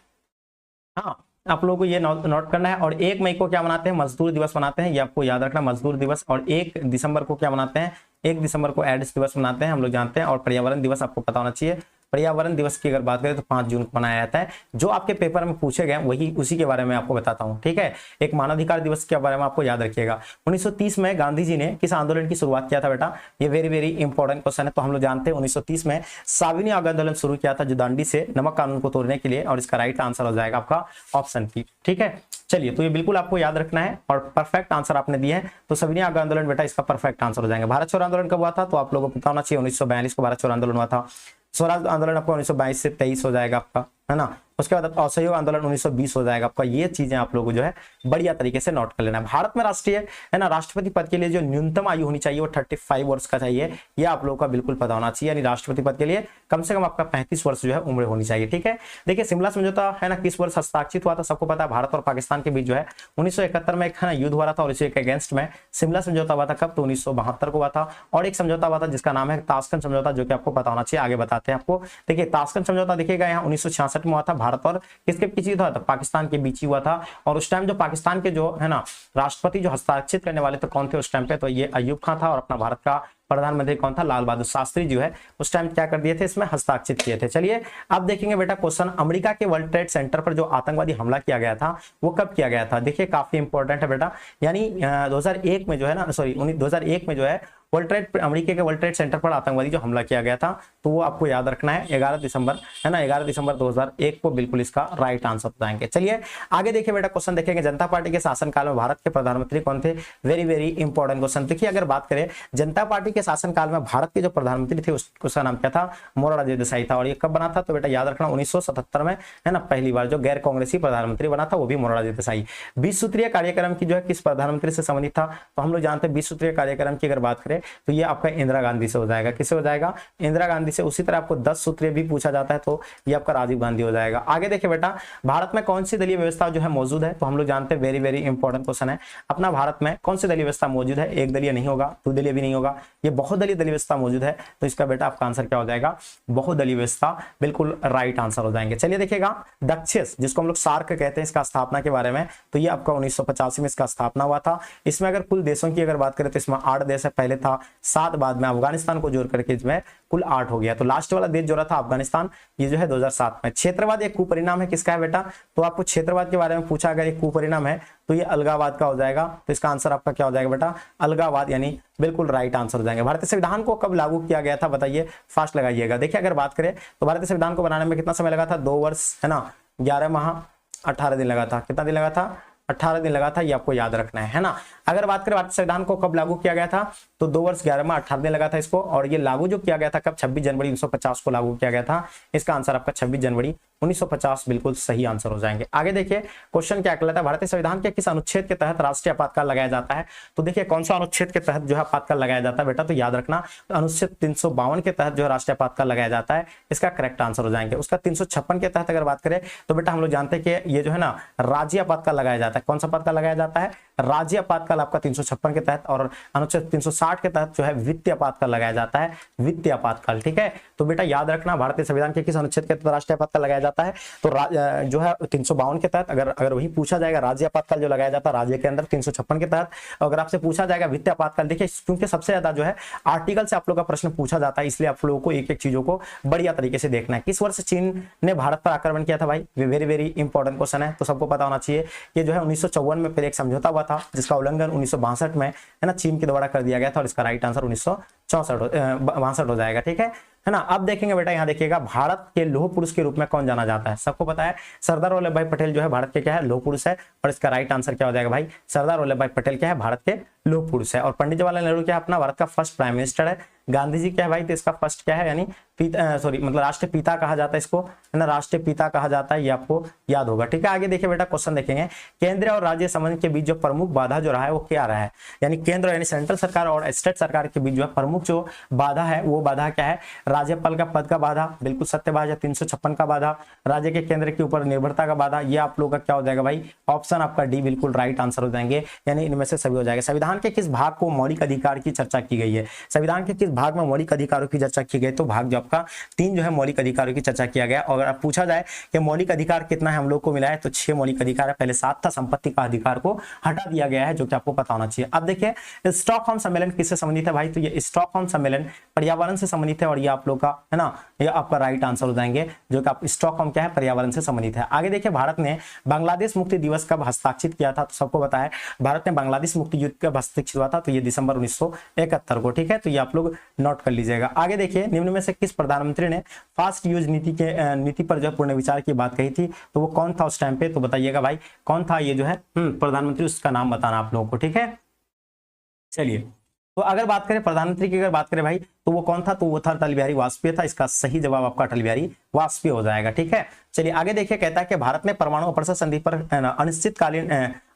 हाँ, आप लोगों को ये नोट करना है। और 1 मई को क्या मनाते हैं, मजदूर दिवस मनाते हैं, ये आपको याद रखना, मजदूर दिवस। और 1 दिसंबर को क्या मनाते हैं, 1 दिसंबर को एड्स दिवस मनाते हैं, हम लोग जानते हैं। और पर्यावरण दिवस आपको पता होना चाहिए, पर्यावरण दिवस की अगर बात करें तो 5 जून को मनाया जाता है। जो आपके पेपर में पूछे गए वही उसी के बारे में आपको बताता हूं, ठीक है। एक मानवाधिकार दिवस के बारे में आपको याद रखिएगा। 1930 में गांधी जी ने किस आंदोलन की शुरुआत किया था बेटा, ये वेरी वेरी इंपॉर्टेंट क्वेश्चन है। तो हम लोग जानते हैं 1930 में साविनी आंदोलन शुरू किया था, जो दांडी से नमक कानून को तोड़ने के लिए, और इसका राइट आंसर हो जाएगा आपका ऑप्शन की, ठीक है। चलिए, तो ये बिल्कुल आपको याद रखना है और परफेक्ट आंसर आपने दिए हैं। तो सविनय आंदोलन बेटा इसका परफेक्ट आंसर हो जाएगा। भारत छोड़ो आंदोलन कब हुआ था, तो आप लोगों को पता होना चाहिए 1942 को भारत छोड़ो आंदोलन हुआ था। स्वराज आंदोलन आपको 1922 से 23 हो जाएगा आपका, है ना। उसके बाद असहयोग आंदोलन 1920 हो जाएगा आपका। ये चीजें आप लोगों को जो है बढ़िया तरीके से नोट कर लेना है। भारत में राष्ट्रीय, है ना, राष्ट्रपति पद के लिए जो न्यूनतम आयु होनी चाहिए वो 35 वर्ष का चाहिए, ये आप लोगों का बिल्कुल पता होना चाहिए। यानी राष्ट्रपति पद के लिए कम से कम आपका 35 वर्ष जो है उम्र होनी चाहिए, ठीक है। देखिए, शिमला समझौता, है ना, किस वर्ष हस्ताक्षरित हुआ था, सबको पता है। भारत और पाकिस्तान के बीच जो है 1971 में एक, है ना, युद्ध हुआ था और इसी के अगेंस्ट में शिमला समझौता हुआ था। कब, तो 1972 को हुआ था। और एक समझौता हुआ था जिसका नाम है ताशकंद समझौता, जो कि आपको पता होना चाहिए। आगे बताते हैं आपको। देखिए, ताशकंद समझौता देखिएगा यहाँ 1966 में हुआ था। भारत और किसके बीच हुआ था, पाकिस्तान के बीच ही हुआ था। और उस टाइम जो पाकिस्तान के जो, है ना, राष्ट्रपति जो हस्ताक्षरित करने वाले तो कौन थे उस टाइम पे, तो ये अय्यूब खान था। और अपना भारत का प्रधानमंत्री कौन था, लाल बहादुर शास्त्री जो है उस टाइम क्या कर दिए थे, इसमें हस्ताक्षरित किए थे। चलिए, अब देखेंगे बेटा क्वेश्चन, अमेरिका के वर्ल्ड ट्रेड सेंटर पर जो आतंकवादी हमला किया गया था वो कब किया गया था। देखिए, काफी इंपॉर्टेंट है बेटा। यानी 2001 में जो है ना, सॉरी 2001 में जो है अमेरिका के वर्ल्ड ट्रेड सेंटर पर आतंकवादी जो हमला किया गया था, तो वो आपको याद रखना है 11 दिसंबर, है ना, 11 दिसंबर 2001 को बिल्कुल इसका राइट आंसर बताएंगे। चलिए आगे देखिए बेटा, क्वेश्चन देखेंगे, जनता पार्टी के शासनकाल में भारत के प्रधानमंत्री कौन थे। Very very important question. देखिए, अगर बात करें जनता पार्टी के शासनकाल में भारत के जो प्रधानमंत्री थे उसका नाम क्या था, मोरारजी देसाई था। और ये कब बना था, तो बेटा याद रखना 1977 में, है ना, पहली बार जो गैर कांग्रेसी प्रधानमंत्री बना था वो भी मोरारजी देसाई। 20 सूत्रीय कार्यक्रम की जो है किस प्रधानमंत्री से संबंधित था, तो हम लोग जानते हैं 20 सूत्रीय कार्यक्रम की अगर बात करें तो ये आपका इंदिरा गांधी से हो जाएगा। किससे हो जाएगा, इंदिरा गांधी से। उसी तरह आपको 10 सूत्रीय भी पूछा जाता है तो ये आपका राजीव गांधी हो जाएगा। आगे देखिए बेटा, भारत में कौन सी दलीय व्यवस्था जो है मौजूद है, तो हम लोग जानते हैं वेरी वेरी इंपॉर्टेंट क्वेश्चन है, अपना भारत में कौन सी दलीय व्यवस्था मौजूद है। एक दलीय नहीं होगा, दो दलीय भी नहीं होगा, ये बहुदलीय दलीय व्यवस्था मौजूद है। तो इसका बेटा आपका आंसर क्या हो जाएगा, बहुदलीय व्यवस्था, बिल्कुल राइट आंसर हो जाएंगे। चलिए देखिएगा, दक्षिस जिसको हम लोग सार्क कहते हैं, इसका स्थापना के बारे में, तो ये आपका 1985 में इसका स्थापना हुआ था। इसमें अगर कुल देशों की अगर बात करें तो इसमें 8 देश है, पहले था 7, बाद में अफगानिस्तान को जोड़ करके इसमें कुल 8 हो गया। तो लास्ट वाला देश जो रहा था अफगानिस्तान, ये जो है 2007 में। क्षेत्रवाद एक कुपरिणाम है किसका है बेटा, तो आपको क्षेत्रवाद के बारे में पूछा, अगर एक कुपरिणाम है तो ये अलगावाद का हो जाएगा। तो इसका आंसर आपका क्या हो जाएगा बेटा, अलगावाद, यानी बिल्कुल राइट आंसर हो जाएंगे। भारतीय संविधान को कब लागू किया गया था बताइए, फास्ट लगाइएगा। देखिए, अगर बात करें तो भारतीय संविधान को बनाने में कितना समय लगा था, 2 वर्ष, है ना, 11 माह 18 दिन लगा था। कितना दिन लगा था, 18 दिन लगा था, ये आपको याद रखना है ना। अगर बात करें भारतीय संविधान को कब लागू किया गया था, तो 2 वर्ष 11 माह 18 दिन लगा था इसको। और ये लागू जो किया गया था कब, 26 जनवरी 1950 को लागू किया गया था। इसका आंसर आपका 26 जनवरी 1950 बिल्कुल सही आंसर हो जाएंगे। आगे देखिए, क्वेश्चन क्या कहलाता है, भारतीय संविधान के किस अनुच्छेद के तहत राष्ट्रीय आपातकाल लगाया जाता है। तो देखिए, कौन सा अनुच्छेद के तहत जो है आपातकाल लगाया जाता है बेटा, तो याद रखना अनुच्छेद 352 के तहत जो है राष्ट्रीय आपातकाल लगाया जाता है, इसका करेक्ट आंसर हो जाएंगे। उसका 356 के तहत अगर बात करें तो बेटा हम लोग जानते हैं कि ये जो है ना राज्य आपातकाल लगाया जाता है। कौन सा आपातकाल लगाया जाता है, राज्य आपातकाल आपका 356 के तहत। और अनुच्छेद 360 के तहत जो है वित्तीय आपातकाल लगाया जाता है, वित्तीय आपातकाल, ठीक है। तो बेटा याद रखना, भारतीय संविधान के किस अनुच्छेद के तहत राष्ट्रीय आपातकाल लगाया जाता है, तो जो है 352 के तहत। अगर वही पूछा जाएगा राज्य आपातकाल जो लगाया जाता है राज्य के अंदर 356 के तहत। अगर आपसे पूछा जाएगा वित्तीय आपातकाल, देखिए क्योंकि सबसे ज्यादा जो है आर्टिकल से आप लोग का प्रश्न पूछा जाता है, इसलिए आप लोगों को एक एक चीजों को बढ़िया तरीके से देखना है। किस वर्ष चीन ने भारत पर आक्रमण किया था भाई, वेरी वेरी इंपॉर्टेंट क्वेश्चन है, तो सबको पता होना चाहिए। ये जो है 1954 में फिर एक समझौता हुआ था जिसका उल्लंघन 1962 में, है ना, चीन के द्वारा कर दिया गया था। और इसका राइट आंसर 1962 हो जाएगा, ठीक है ना। अब देखेंगे बेटा, यहाँ देखिएगा, भारत के लौह पुरुष के रूप में कौन जाना जाता है, सबको पता है सरदार वल्लभ भाई पटेल जो है भारत के क्या है, लौह पुरुष है। और इसका राइट आंसर क्या हो जाएगा भाई, सरदार वल्लभ भाई पटेल क्या है, भारत के लौह पुरुष है। और पंडित जवाहरलाल नेहरू क्या है, अपना भारत का फर्स्ट प्राइम मिनिस्टर है। गांधी जी क्या है भाई, तो इसका फर्स्ट क्या है, यानी मतलब राष्ट्रीय पिता कहा जाता है इसको, है ना, राष्ट्रीय पिता कहा जाता है, ये आपको याद होगा, ठीक है। आगे देखिए बेटा, क्वेश्चन देखेंगे, केंद्र और राज्य संबंध के बीच जो प्रमुख बाधा जो रहा है वो क्या रहा है, यानी केंद्र यानी सेंट्रल सरकार और स्टेट सरकार के बीच जो है प्रमुख जो बाधा है वो बाधा क्या है, राज्यपाल का पद का बाधा, बिल्कुल सत्य बात है, 356 का बाधा, राज्य के केंद्र के ऊपर निर्भरता का बाधा, ये आप लोगों का क्या हो जाएगा भाई, ऑप्शन आपका डी बिल्कुल राइट आंसर हो जाएंगे, यानी इनमें से सभी हो जाएगा। संविधान के किस भाग को मौलिक अधिकार की चर्चा की गई है, संविधान के किस भाग में मौलिक अधिकारों की चर्चा की गई, तो भाग जो आपका 3 जो है मौलिक अधिकारों की चर्चा किया गया। और अगर पूछा जाए कि मौलिक अधिकार कितना है हम लोग को मिला है, तो 6 मौलिक अधिकार है। पहले 7 था, संपत्ति का अधिकार को हटा दिया गया है, जो कि आपको पता होना चाहिए। अब देखिए स्टॉकहोम सम्मेलन किससे संबंधित है भाई, तो ये स्टॉकहोम सम्मेलन पर्यावरण से संबंधित है, और ये आप लोग का है ना, ये आपका राइट आंसर हो जाएंगे, जो कि आप स्टॉकहोम क्या है, पर्यावरण से संबंधित है। आगे देखिए भारत ने बांग्लादेश मुक्ति दिवस कब हस्ताक्षरित किया था, तो सबको पता है भारत ने बांग्लादेश मुक्ति युद्ध कब हस्ताक्षरित हुआ था, तो ये दिसंबर 1971 को, ठीक है, तो ये आप लोग नोट कर लीजिएगा। आगे देखिए निम्न में से किस प्रधानमंत्री ने फास्ट यूज नीति पर जो पूर्ण विचार की बात कही थी, तो वो कौन था उस टाइम पे, तो बताइएगा भाई कौन था ये जो है प्रधानमंत्री, उसका नाम बताना आप लोगों को, ठीक है। चलिए तो अगर बात करें प्रधानमंत्री की, अगर बात करें भाई तो वो कौन था, तो वो था अटल बिहारी वाजपेयी था। इसका सही जवाब आपका अटल बिहारी वाजपेयी हो जाएगा, ठीक है। चलिए आगे देखिए, कहता है कि भारत ने परमाणु अपर्सर संधि पर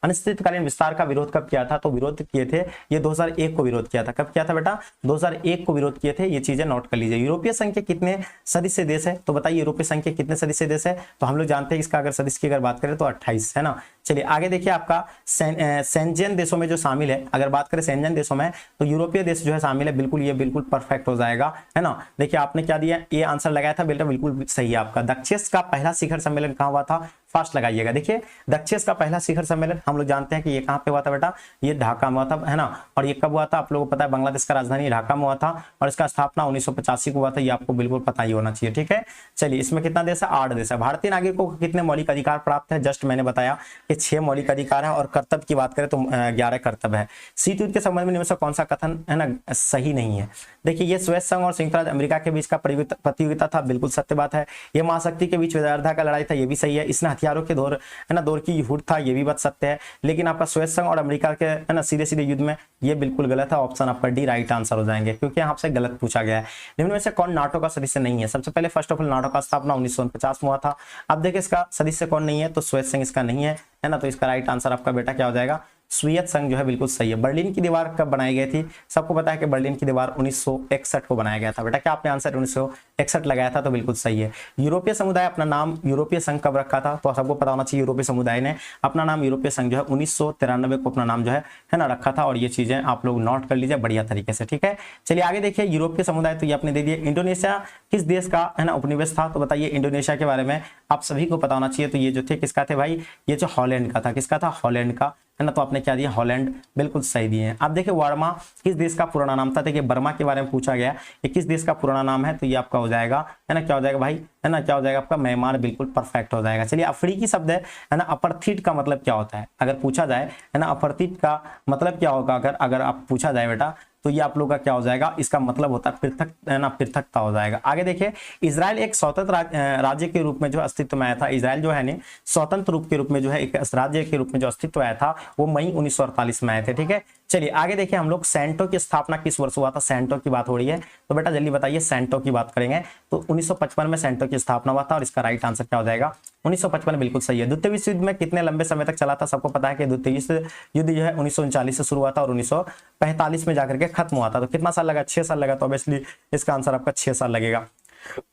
अनिश्चितकालीन विस्तार का विरोध कब किया था, तो विरोध किए थे ये 2001 को विरोध किया था। कब किया था बेटा, 2001 को विरोध किए थे। ये चीजें नोट कर लीजिए। यूरोपीय संघ के कितने सदस्य देश है, तो बताइए यूरोपीय संघ के कितने सदस्य देश है, तो हम लोग जानते हैं इसका अगर सदस्य की अगर बात करें तो 28 है ना। चलिए आगे देखिए, आपका सेंजेन देशों में जो शामिल है, अगर बात करें सेंजेन देशों में, तो यूरोपीय देश जो है शामिल है, बिल्कुल ये बिल्कुल परफेक्ट हो जाएगा, है ना। देखिए आपने क्या दिया, ये आंसर लगाया था बेटा, बिल्कुल सही है आपका। दक्षिण का पहला शिखर सम्मेलन कहाँ हुआ था, फास्ट लगाइएगा। देखिए दक्षिण का पहला शिखर सम्मेलन हम लोग जानते हैं कि ये कहाँ पे हुआ था बेटा, ये ढाका में हुआ था, है ना। और ये कब हुआ था, आप लोगों को पता है, बांग्लादेश का राजधानी ढाका में हुआ था, और इसका स्थापना 1985 को हुआ था। ये आपको बिल्कुल पता ही होना चाहिए, ठीक है। चलिए इसमें कितना देश है, 8 देश है। भारतीय नागरिकों को कितने मौलिक अधिकार प्राप्त है, जस्ट मैंने बताया कि 6 मौलिक अधिकार है, और कर्तव्य की बात करें तो 11 कर्तव्य है। शीत युद्ध के संबंध में इनमें से कौन सा कथन है ना सही नहीं है। देखिए ये सोवियत संघ और संयुक्त राज्य अमेरिका के बीच का प्रतियोगिता था, बिल्कुल सत्य बात है। ये महाशक्ति के बीच विदारधा का लड़ाई था, ये भी सही है। इसने हथियारों के दौर है ना, दौर की हुड था, ये भी बात सत्य है। लेकिन आपका सोवियत संघ और अमेरिका के है ना सीधे सीधे युद्ध में, ये बिल्कुल गलत है। ऑप्शन आपका डी राइट आंसर हो जाएंगे, क्योंकि यहाँ से गलत पूछा गया है। निम्न में से कौन नाटो का सदस्य नहीं है, सबसे पहले फर्स्ट ऑफ ऑल नाटो का स्थापना 1949 में हुआ था। अब देखिए इसका सदस्य कौन नहीं है, तो सोवियत संघ इसका नहीं है ना, तो इसका राइट आंसर आपका बेटा क्या हो जाएगा, सोवियत संघ जो है बिल्कुल सही है। बर्लिन की दीवार कब बनाई गई थी, सबको पता है कि बर्लिन की दीवार 1961 को बनाया गया था। बेटा क्या आपने आंसर 1961 लगाया था, तो बिल्कुल सही है। यूरोपीय समुदाय अपना नाम यूरोपीय संघ कब रखा था, तो सबको पता होना चाहिए यूरोपीय समुदाय ने अपना नाम यूरोपीय संघ जो है 1993 को अपना नाम जो है ना रखा था। और ये चीजें आप लोग नोट कर लीजिए बढ़िया तरीके से, ठीक है। चलिए आगे देखिए, यूरोपीय समुदाय तो ये आपने दे दिए। इंडोनेशिया किस देश का है ना उपनिवेश था, तो बताइए इंडोनेशिया के बारे में आप सभी को पता होना चाहिए। तो ये जो थे किसका थे भाई, ये जो हॉलैंड का था, किसका था, हॉलैंड का, है ना। तो आपने क्या दिया, हॉलैंड, बिल्कुल सही दिए हैं। अब देखिए वर्मा किस देश का पुराना नाम था, देखिए बर्मा के बारे में पूछा गया, ये किस देश का पुराना नाम है, तो ये आपका हो जाएगा है ना, क्या हो जाएगा भाई, है ना, क्या हो जाएगा आपका म्यांमार, बिल्कुल परफेक्ट हो जाएगा। चलिए अफ्रीकी शब्द है ना, अपर्थिट का मतलब क्या होता है, अगर पूछा जाए है ना, अपर्थिट का मतलब क्या होगा, अगर आप पूछा जाए बेटा, तो ये आप लोग का क्या हो जाएगा, इसका मतलब होता है पृथक, है ना, पृथकता हो जाएगा। आगे देखिए, इजराइल एक स्वतंत्र राज्य के रूप में जो अस्तित्व में आया था, इजराइल जो है ना स्वतंत्र रूप के रूप में जो है एक राज्य के रूप में जो अस्तित्व आया था, वो मई 1948 में आए थे, ठीक है। चलिए आगे देखिए, हम लोग सेंटो की स्थापना किस वर्ष हुआ था, सेंटो की बात हो रही है, तो बेटा जल्दी बताइए, सेंटो की बात करेंगे तो 1955 में सेंटो की स्थापना हुआ था, और इसका राइट आंसर क्या हो जाएगा, 1955 बिल्कुल सही है। द्वितीय विश्व युद्ध में कितने लंबे समय तक चला था, सबको पता है कि द्वितीय विश्व युद्ध जो है 1939 से शुरू हुआ था और 1945 में जाकर के खत्म हुआ था। तो कितना साल लगा, 6 साल लगा, तो ऑब्वियसली इसका आंसर आपका 6 साल लगेगा,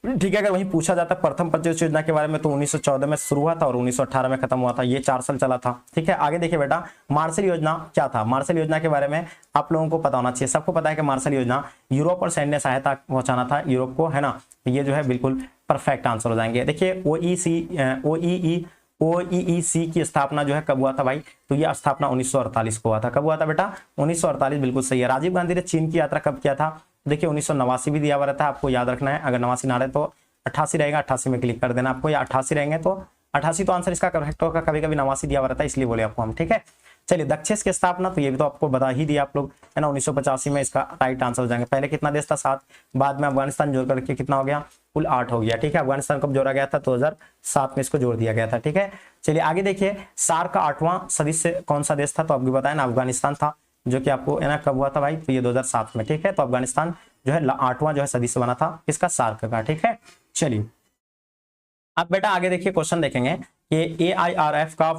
ठीक है। अगर वहीं पूछा जाता प्रथम पंचवर्षीय योजना के बारे में, तो 1914 में शुरू हुआ था और 1918 में खत्म हुआ था, ये 4 साल चला था, ठीक है। आगे देखिए बेटा, मार्शल योजना क्या था, मार्शल योजना के बारे में आप लोगों को पता होना चाहिए। सबको पता है कि मार्शल योजना यूरोप और सैन्य सहायता पहुंचाना था यूरोप को, है ना, ये जो है बिल्कुल परफेक्ट आंसर हो जाएंगे। देखिए ओईईसी की स्थापना जो है कब हुआ था भाई, तो ये स्थापना 1948 को हुआ था। कब हुआ था बेटा, 1948, बिल्कुल सही है। राजीव गांधी ने चीन की यात्रा कब किया था, देखिए 1989 भी दिया हुआ रहता है, आपको याद रखना है। अगर 89 ना रहे तो 88 रहेगा, 88 में क्लिक कर देना आपको, या 88 रहेंगे तो 88 तो आंसर इसका करेक्ट होगा, कभी कभी 89 दिया हुआ रहता है, इसलिए बोले आपको हम, ठीक है। चलिए दक्षिण की स्थापना, तो ये भी तो आपको बता ही दिया आप लोग, है ना, 1985 में इसका राइट आंसर हो जाएंगे। पहले कितना देश था, 7, बाद में अफगानिस्तान जोड़ करके कितना हो गया, कुल 8 हो गया, ठीक है। अफगानिस्तान कब जोड़ा गया था, 2007 में इसको जोड़ दिया गया था, ठीक है। चलिए आगे देखिए, सार्क का 8वां सदस्य कौन सा देश था, तो आपको बताया ना, अफगानिस्तान था, जो कि आपको है ना कब हुआ था भाई, तो ये 2007 में, ठीक है। तो अफगानिस्तान जो है 8वां जो है सदस्य बना था इसका सार्क का, ठीक है। चलिए अब बेटा आगे देखिए, क्वेश्चन देखेंगे कि AIRF का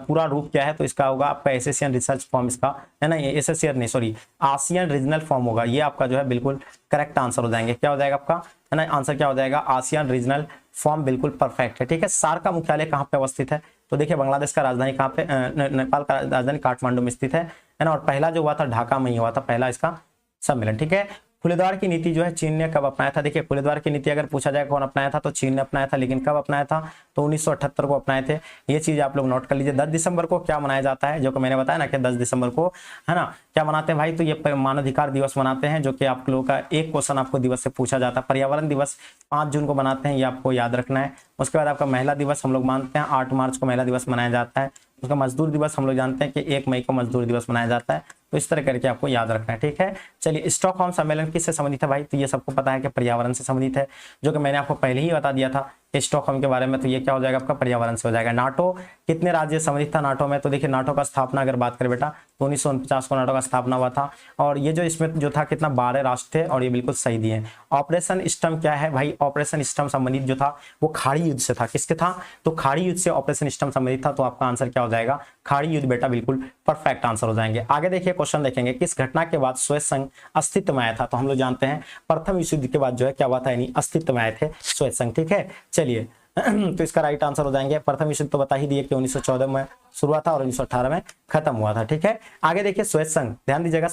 पूरा रूप क्या है, तो इसका होगा आपका एशियन रिसर्च फॉर्म, इसका है ना, एशियन नहीं सॉरी आसियन रीजनल फॉर्म होगा, ये आपका जो है बिल्कुल करेक्ट आंसर हो जाएंगे। क्या हो जाएगा आपका, है ना, आंसर क्या हो जाएगा, आसियन रीजनल फॉर्म, बिल्कुल परफेक्ट है, ठीक है। सार्क का मुख्यालय कहाँ पे अवस्थित है, तो देखिए बांग्लादेश का राजधानी कहाँ पे, नेपाल का राजधानी काठमांडू में स्थित है ना। और पहला जो हुआ था ढाका में ही हुआ था, पहला इसका सम्मेलन, ठीक है। खुले की नीति जो है चीन ने कब अपनाया था? देखिए खुले की नीति अगर पूछा जाए कौन अपनाया था तो चीन ने अपनाया था, लेकिन कब अपनाया था? तो 1978 को अपनाए थे। ये चीज आप लोग नोट कर लीजिए। 10 दिसंबर को क्या मनाया जाता है? जो कि मैंने बताया ना कि 10 दिसंबर को, है ना, क्या मनाते हैं भाई? तो ये मानवाधिकार दिवस मनाते हैं, जो कि आप लोगों का एक क्वेश्चन आपको दिवस से पूछा जाता है। पर्यावरण दिवस 5 जून को मनाते हैं, ये आपको याद रखना है। उसके बाद आपका महिला दिवस हम लोग मानते हैं 8 मार्च को महिला दिवस मनाया जाता है। उसका मजदूर दिवस हम लोग जानते हैं कि 1 मई को मजदूर दिवस मनाया जाता है। तो इस तरह करके आपको याद रखना है, ठीक है। चलिए, स्टॉकहोम सम्मेलन किससे संबंधित है भाई? तो ये सबको पता है कि पर्यावरण से संबंधित है, जो कि मैंने आपको पहले ही बता दिया था स्टॉकहोम के बारे में। तो ये क्या हो जाएगा आपका? पर्यावरण से हो जाएगा। नाटो कितने राज्य सम्मिलित था नाटो में? तो देखिए नाटो का स्थापना अगर बात करें बेटा तो 1949 को नाटो का स्थापना हुआ था। और ये जो इसमें जो था कितना 12 राष्ट्र थे, और ये बिल्कुल सही दिए। ऑपरेशन स्टर्म क्या है भाई? ऑपरेशन स्टर्म संबंधित जो था वो खाड़ी युद्ध से था। किसके था? तो खाड़ी युद्ध से ऑपरेशन स्टर्म संबंधित था। तो आपका आंसर क्या हो जाएगा? खाड़ी युद्ध बेटा, बिल्कुल परफेक्ट आंसर हो जाएंगे। आगे देखिए क्वेश्चन देखेंगे, किस घटना के बाद स्वेत संघ अस्तित्व में आया था? तो हम लोग जानते हैं प्रथम विश्व युद्ध के बाद जो है क्या हुआ था, यानी अस्तित्व में आए थे स्वेत संघ, ठीक है। चलिए तो इसका राइट आंसर हो जाएंगे प्रथम विश्व युद्ध। तो बता ही दिए कि 1914 में शुरू हुआ था और 1918 में खत्म हुआ था, ठीक है। आगे देखिए श्वेत संघ, ध्यान दीजिएगा।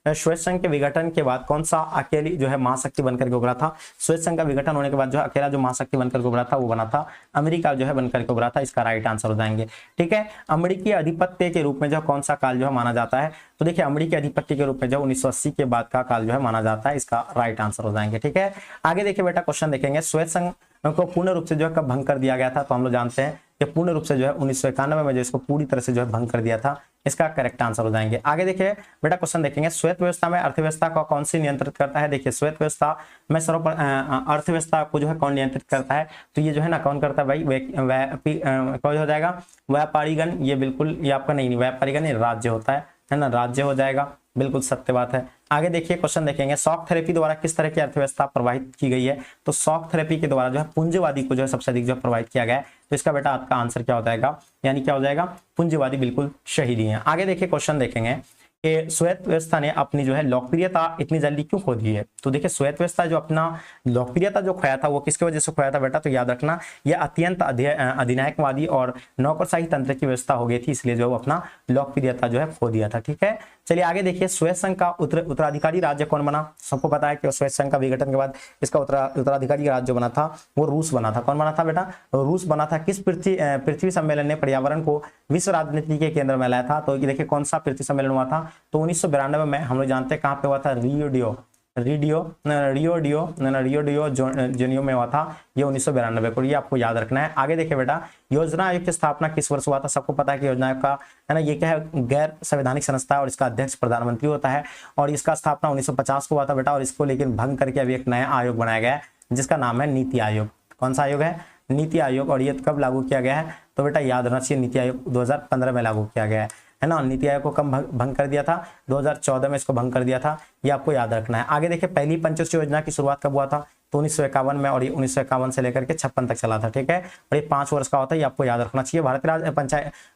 श्वेत संघ के विघटन के बाद कौन सा अकेली जो है महाशक्ति बनकर के उभरा था? श्वेत संघ का विघटन होने के बाद जो अकेला जो महाशक्ति बनकर के उभरा था वो बना था अमेरिका जो है बनकर के उभरा था। इसका राइट आंसर हो जाएंगे, ठीक है। अमेरिकी आधिपत्य के रूप में जो कौन सा काल जो है माना जाता है? तो देखिए अमेरिकी आधिपत्य के रूप में जो 1980 के बाद का काल जो है माना जाता है। इसका राइट आंसर हो जाएंगे, ठीक है। आगे देखिए बेटा क्वेश्चन देखेंगे, श्वेत संघ को पूर्ण रूप से जो है कब भंग कर दिया गया था? तो हम लोग जानते हैं कि पूर्ण रूप से जो है 1991 में जो इसको पूरी तरह से जो है भंग कर दिया था। इसका करेक्ट आंसर हो जाएंगे। आगे देखिए बेटा क्वेश्चन देखेंगे, श्वेत व्यवस्था में अर्थव्यवस्था को कौन सी नियंत्रित करता है? देखिए श्वेत व्यवस्था में सर्वप्रथम अर्थव्यवस्था को जो है कौन नियंत्रित करता है? तो ये जो है ना कौन करता है भाई? कौन हो जाएगा? व्यापारीगण। ये बिल्कुल ये आपका नहीं, व्यापारीगण ये राज्य होता है ना, राज्य हो जाएगा, बिल्कुल सत्य बात है। आगे देखिए क्वेश्चन देखेंगे, शॉक थेरेपी द्वारा किस तरह की अर्थव्यवस्था प्रभावित की गई है? तो शॉक थेरेपी के द्वारा जो है पूंजीवादी को जो है सबसे अधिक जो प्रभावित किया गया है। तो इसका बेटा आपका आंसर क्या हो जाएगा, यानी क्या हो जाएगा? पूंजीवादी, बिल्कुल सही दिए हैं। आगे देखिए क्वेश्चन देखेंगे कि श्वेत व्यवस्था ने अपनी जो है लोकप्रियता इतनी जल्दी क्यों खो दी है? तो देखिए श्वेत व्यवस्था जो अपना लोकप्रियता जो खोया था वो किसकी वजह से खोया था बेटा? तो याद रखना ये अत्यंत अधिनायकवादी और नौकरशाही तंत्र की व्यवस्था हो गई थी, इसलिए जो अपना लोकप्रियता जो है खो दिया था, ठीक है। चलिए आगे देखिए, श्वेत संघ का उत्तराधिकारी राज्य कौन बना? सबको पता है कि श्वेत संघ का विघटन के बाद इसका उत्तराधिकारी राज्य बना था वो रूस बना था। कौन बना था बेटा? रूस बना था। किस पृथ्वी सम्मेलन ने पर्यावरण को विश्व राजनीति के केंद्र में लाया था? तो ये देखिए कौन सा पृथ्वी सम्मेलन हुआ था? तो 1992 में हम लोग जानते हैं कहाँ पे हुआ था? रियो डियो जेनियो में हुआ था ये 1992 को। ये आपको याद रखना है। आगे देखिए बेटा, योजना आयोग की स्थापना किस वर्ष हुआ था? सबको पता है कि योजना आयोग का है ना ये क्या है? गैर संवैधानिक संस्था है और इसका अध्यक्ष प्रधानमंत्री होता है। और इसका स्थापना 1950 को हुआ था बेटा, और इसको लेकिन भंग करके अभी एक नया आयोग बनाया गया है जिसका नाम है नीति आयोग। कौन सा आयोग है? नीति आयोग। और ये कब लागू किया गया है? तो बेटा याद रखना चाहिए, नीति आयोग 2015 में लागू किया गया है ना। नीति आयोग को कब भंग कर दिया था? 2014 में इसको भंग कर दिया था, ये आपको याद रखना है। आगे देखिए, पहली पंचवर्षीय योजना की शुरुआत कब हुआ था? तो 1951 में, और ये 1951 से लेकर के 56 तक चला था, ठीक है। और ये 5 वर्ष का होता है, ये आपको याद रखना चाहिए।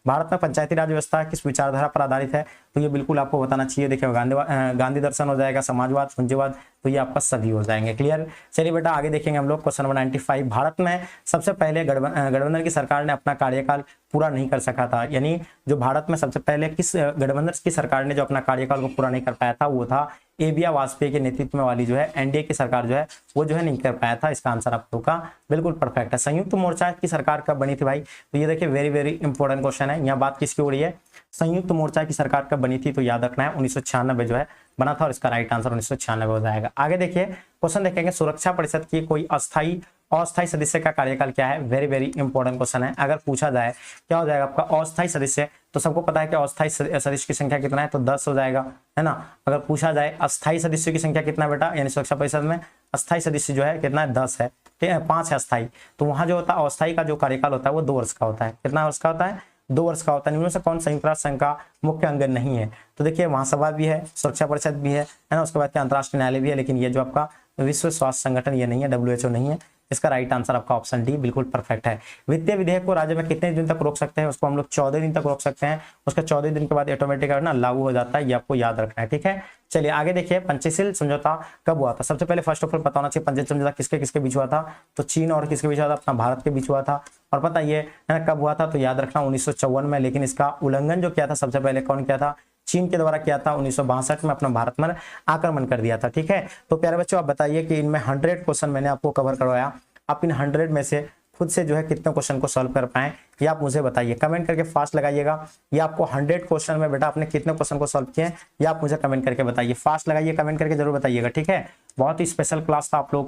भारत में पंचायती राज व्यवस्था किस विचारधारा पर आधारित है? तो ये बिल्कुल आपको बताना चाहिए। देखिए गांधी दर्शन हो जाएगा, समाजवाद, पूंजीवाद, तो ये आपका सभी हो जाएंगे, क्लियर। चलिए बेटा आगे देखेंगे हम लोग क्वेश्चन नंबर 95। भारत में सबसे पहले गठबंधन की सरकार ने अपना कार्यकाल पूरा नहीं कर सका था, यानी जो भारत में सबसे पहले किस गठबंधन की सरकार ने जो अपना कार्यकाल को पूरा नहीं कर पाया था वो था एबिया वाजपेयी के नेतृत्व में वाली जो है एनडीए की सरकार जो है वो जो है नहीं कर पाया था। इसका आंसर आप लोग का बिल्कुल परफेक्ट है। संयुक्त मोर्चा की सरकार कब बनी थी भाई? तो ये देखिए वेरी वेरी इंपॉर्टेंट क्वेश्चन है। यहाँ बात किसकी हो रही है? संयुक्त मोर्चा की सरकार कब बनी थी? तो याद रखना है 1996 जो है बना था, और इसका राइट आंसर 1996 हो जाएगा। आगे देखिए क्वेश्चन देखेंगे, सुरक्षा परिषद की कोई अस्थायी सदस्य का कार्यकाल क्या है? वेरी वेरी इंपॉर्टेंट क्वेश्चन है। अगर पूछा जाए क्या हो जाएगा आपका अस्थायी सदस्य, तो सबको पता है कि अस्थायी सदस्य की संख्या कितना है? तो 10 हो जाएगा, है ना। अगर पूछा जाए अस्थायी सदस्यों की संख्या कितना बेटा, यानी सुरक्षा परिषद में अस्थायी सदस्य जो है कितना है? 10 है, ठीक है। 5 है अस्थायी। तो वहां जो होता है अस्थायी का जो कार्यकाल होता है वो 2 वर्ष का होता है। कितना वर्ष का होता है? 2 वर्ष का होता है। निम्न से कौन संयुक्त राष्ट्र संघ का मुख्य अंग नहीं है? तो देखिए महासभा भी है, सुरक्षा परिषद भी है ना, उसके बाद अंतर्राष्ट्रीय न्यायालय भी है, लेकिन ये जो आपका विश्व स्वास्थ्य संगठन ये नहीं है, WHO नहीं है। इसका राइट आंसर आपका ऑप्शन डी बिल्कुल परफेक्ट है। वित्तीय विधेयक को राज्य में कितने दिन तक रोक सकते हैं? उसको हम लोग 14 दिन तक रोक सकते हैं। उसका 14 दिन के बाद ऑटोमेटिक ना लागू हो जाता है, ये आपको याद रखना है, ठीक है। चलिए आगे देखिए, पंचशील समझौता कब हुआ था? सबसे पहले फर्स्ट ऑफ ऑल पता होना चाहिए पंचशील समझौता किसके किसके बीच हुआ था? तो चीन और किसके बीच हुआ था? अपना भारत के बीच हुआ था। और पता ये है कब हुआ था? तो याद रखना 1954 में। लेकिन इसका उल्लंघन जो किया था सबसे पहले कौन किया था? चीन के द्वारा किया था 1962 में, अपना भारत पर आक्रमण कर दिया था। ठीक है, तो प्यारे बच्चों आप बताइए कि इनमें 100 क्वेश्चन मैंने आपको कवर करवाया, आप इन 100 में से खुद से जो है कितने क्वेश्चन को सॉल्व कर पाए, ये आप मुझे बताइए, कमेंट करके फास्ट लगाइएगा। ये आपको 100 क्वेश्चन में बेटा आपने कितने क्वेश्चन को सॉल्व किए, ये आप मुझे कमेंट करके बताइए, फास्ट लगाइए, कमेंट करके जरूर बताइएगा। ठीक है, बहुत ही स्पेशल क्लास था आप लोगों के लिए।